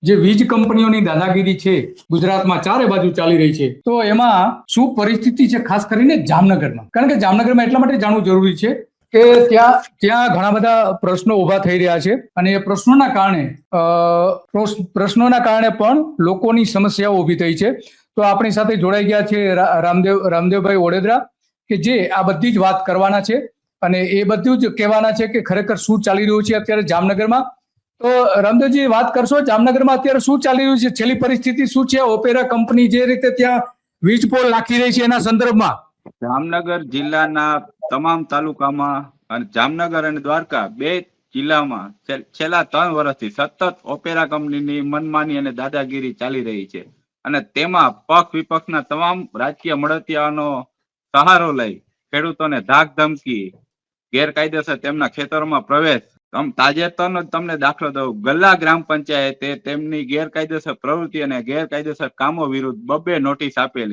જે વીજ કંપનીઓની દાદાગીરી છે ગુજરાતમાં ચારે બાજુ ચાલી રહી છે, તો એમાં શું પરિસ્થિતિ છે ખાસ કરીને જામનગરમાં? કારણ કે જામનગરમાં એટલા માટે જાણવું જરૂરી છે કે ત્યાં ઘણા બધા પ્રશ્નો ઉભા થઈ રહ્યા છે અને એ પ્રશ્નોના કારણે પણ લોકોની સમસ્યાઓ ઉભી થઈ છે. તો આપણી સાથે જોડાઈ ગયા છે રામદેવભાઈ ઓડેદરા, કે જે આ બધી જ વાત કરવાના છે અને એ બધું જ કહેવાના છે કે ખરેખર શું ચાલી રહ્યું છે અત્યારે જામનગરમાં. તો રામદેવજી, વાત કરશો જામનગરમાં અત્યારે શું ચાલી રહ્યું છે, છેલ્લી પરિસ્થિતિ શું છે? ઓપેરા કંપની જે રીતે ત્યાં વીજ પોલ નાખી રહી છે એના સંદર્ભમાં જામનગર જિલ્લાના તમામ તાલુકામાં અને જામનગર અને દ્વારકા બે જિલ્લામાં છેલ્લા 3 વર્ષથી સતત ઓપેરા કંપનીની મનમાની અને દાદાગીરી ચાલી રહી છે અને તેમાં પક્ષ વિપક્ષના તમામ રાજકીય મળતિયાઓનો સહારો લઈ ખેડૂતોને ધાક ધમકી, ગેરકાયદેસર તેમના ખેતરોમાં પ્રવેશ. તાજેતરનો તમને દાખલો દઉં, ગલ્લા ગ્રામ પંચાયતે તેમની ગેરકાયદેસર પ્રવૃત્તિ અને ગેરકાયદેસર કામો વિરુદ્ધ 2 નોટિસ આપેલી.